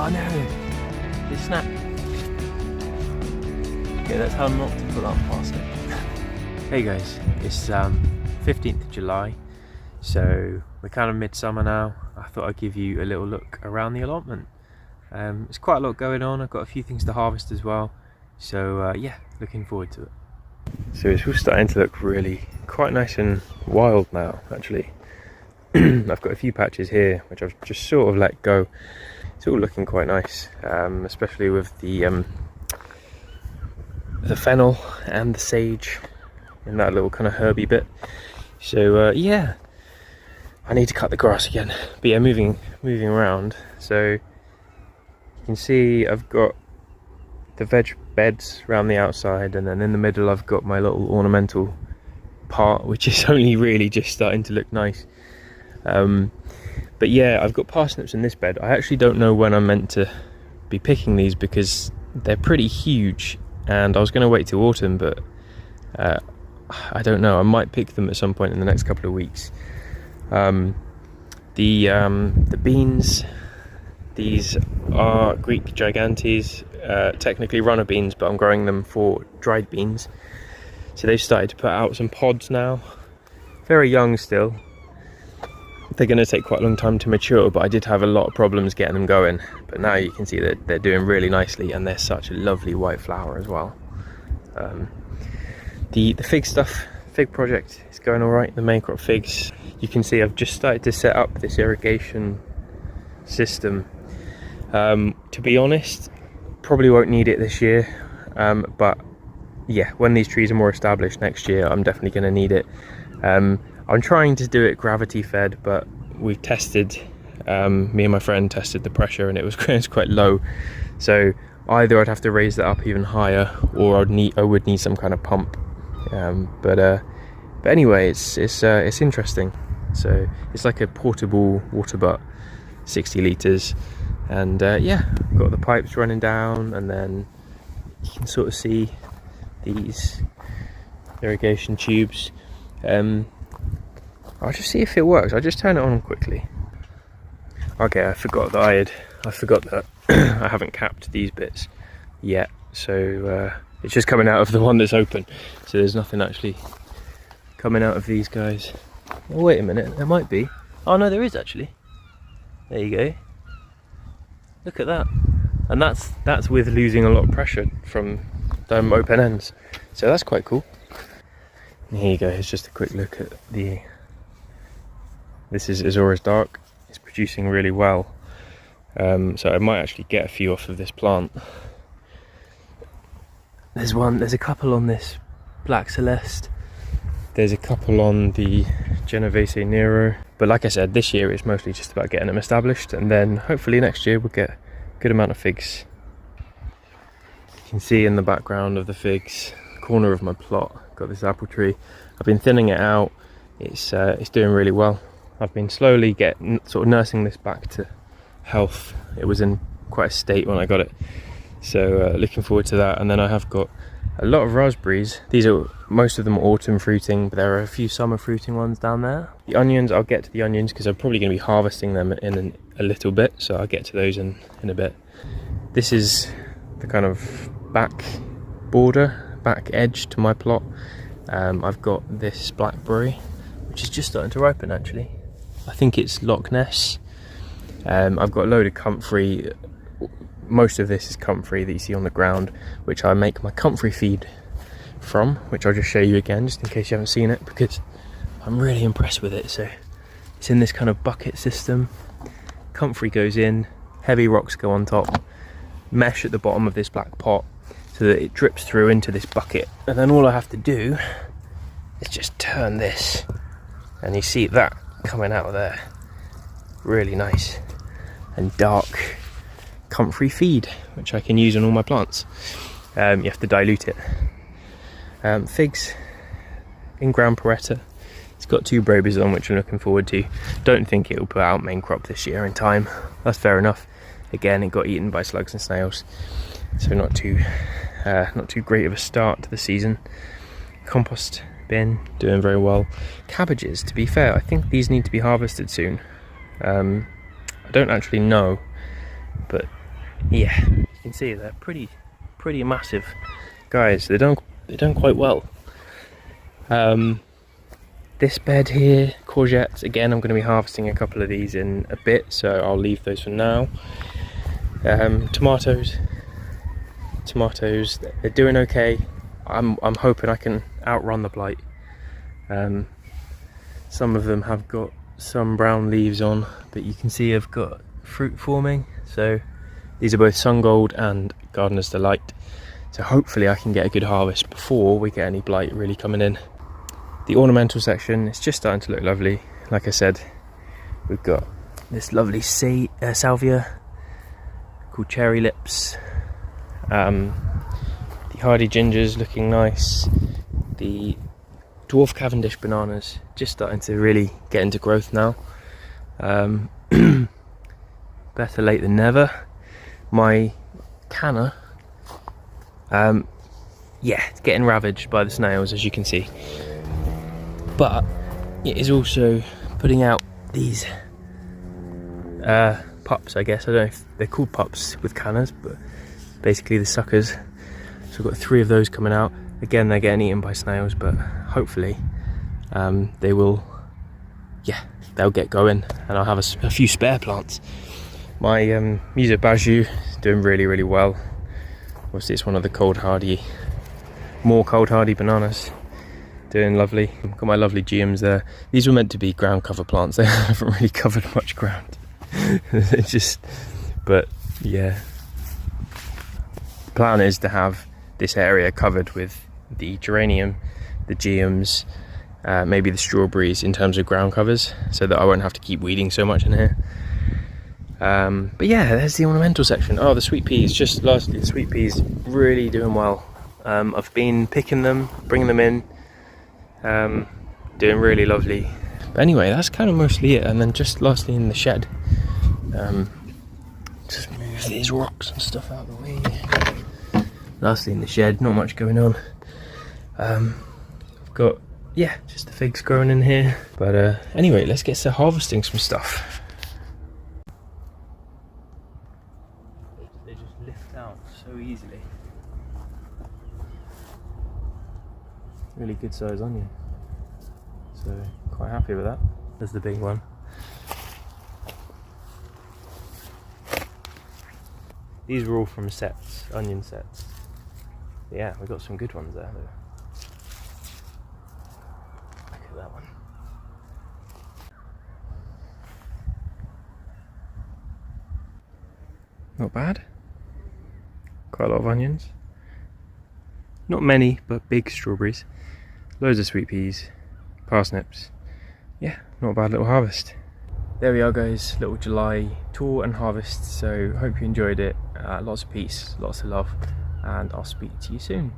Oh no, it snapped. Okay, that's how not to pull out plastic. Hey guys, it's 15th of July, so we're kind of midsummer now. I thought I'd give you a little look around the allotment. There's quite a lot going on. I've got a few things to harvest as well, so yeah, looking forward to it. So it's all starting to look really quite nice and wild now, actually. I've got a few patches here which I've just sort of let go. It's all looking quite nice, especially with the fennel and the sage in that little kind of herby bit. So yeah, I need to cut the grass again. But yeah, moving around. So you can see I've got the veg beds around the outside, and then in the middle I've got my little ornamental part, which is only really just starting to look nice. But yeah, I've got parsnips in this bed. I actually don't know when I'm meant to be picking these because they're pretty huge, and I was going to wait till autumn, but I don't know. I might pick them at some point in the next couple of weeks. The beans, these are Greek gigantes, technically runner beans, but I'm growing them for dried beans. So they've started to put out some pods now. Very young still. They're going to take quite a long time to mature, but I did have a lot of problems getting them going. But now you can see that they're doing really nicely, and they're such a lovely white flower as well. The fig project is going all right. The main crop figs. You can see I've just started to set up this irrigation system. To be honest, probably won't need it this year, but yeah, when these trees are more established next year, I'm definitely going to need it. I'm trying to do it gravity fed, but we tested, me and my friend tested the pressure, and it was quite low. So either I'd have to raise that up even higher, or I would need some kind of pump. But anyway, it's interesting. So it's like a portable water butt, 60 litres, and yeah, got the pipes running down, and then you can sort of see these irrigation tubes. I'll just see if it works. I'll just turn it on quickly. Okay, I forgot that I haven't capped these bits yet, so it's just coming out of the one that's open, so there's nothing actually coming out of these guys. Oh, wait a minute, there might be. Oh no, there is actually. There you go. Look at that. And that's with losing a lot of pressure from them open ends, so that's quite cool. And here you go, it's just a quick look at the... This is Azora's Dark. It's producing really well, so I might actually get a few off of this plant. There's a couple on this Black Celeste. There's a couple on the Genovese Nero. But like I said, this year it's mostly just about getting them established, and then hopefully next year we'll get a good amount of figs. You can see in the background of the figs, corner of my plot, got this apple tree. I've been thinning it out. It's doing really well. I've been slowly sort of nursing this back to health. It was in quite a state when I got it, so looking forward to that. And then I have got a lot of raspberries. Most of them are autumn fruiting, but there are a few summer fruiting ones down there. The onions, I'll get to the onions because I'm probably going to be harvesting them in a little bit, so I'll get to those in a bit. This is the kind of back edge to my plot. I've got this blackberry, which is just starting to ripen actually. I think it's Loch Ness. I've got a load of comfrey. Most of this is comfrey that you see on the ground, which I make my comfrey feed from, which I'll just show you again just in case you haven't seen it, because I'm really impressed with it. So it's in this kind of bucket system. Comfrey goes in, heavy rocks go on top, mesh at the bottom of this black pot so that it drips through into this bucket, and then all I have to do is just turn this, and you see that coming out of there. Really nice and dark comfrey feed, which I can use on all my plants. You have to dilute it. Figs in ground Peretta. It's got 2 brobies on, which I'm looking forward to. Don't think it will put out main crop this year in time. That's fair enough. Again, it got eaten by slugs and snails, so not too great of a start to the season. Compost bin doing very well. Cabbages, to be fair, I think these need to be harvested soon. I don't actually know, but Yeah, you can see they're pretty massive guys. They've done quite well. This bed here, courgettes, again I'm going to be harvesting a couple of these in a bit, so I'll leave those for now. Tomatoes, they're doing okay. I'm hoping I can outrun the blight. Some of them have got some brown leaves on, but you can see I've got fruit forming, so these are both Sun Gold and Gardener's Delight, so hopefully I can get a good harvest before we get any blight really coming in. The ornamental section is just starting to look lovely. Like I said, we've got this lovely salvia called Cherry Lips, the hardy gingers looking nice, the dwarf Cavendish bananas just starting to really get into growth now. Better late than never. My canna, yeah, it's getting ravaged by the snails, as you can see, but it is also putting out these pups, I guess. I don't know if they're called pups with cannas, but basically the suckers. So I've got 3 of those coming out. Again, they're getting eaten by snails, but hopefully they will, yeah, they'll get going and I'll have a few spare plants. My Musa Baju is doing really well. Obviously it's one of the more cold hardy bananas. Doing lovely. Got my lovely GMs there. These were meant to be ground cover plants. They haven't really covered much ground. But yeah. The plan is to have this area covered with the geranium, the GMs, maybe the strawberries in terms of ground covers, so that I won't have to keep weeding so much in here. But yeah, there's the ornamental section. Oh, the sweet peas, just lastly, the sweet peas really doing well. I've been picking them, bringing them in, doing really lovely. But anyway, that's kind of mostly it. And then just lastly in the shed, just move these rocks and stuff out of the way. Lastly in the shed, not much going on. I've got, yeah, just the figs growing in here. But anyway, let's get to harvesting some stuff. They just lift out so easily. Really good size onion, so quite happy with that. There's the big one. These were all from sets, onion sets. Yeah, we got some good ones there though. Look at that one. Not bad. Quite a lot of onions. Not many, but big strawberries. Loads of sweet peas, parsnips. Yeah, not a bad little harvest. There we are guys, little July tour and harvest. So hope you enjoyed it. Lots of peace, lots of love, and I'll speak to you soon.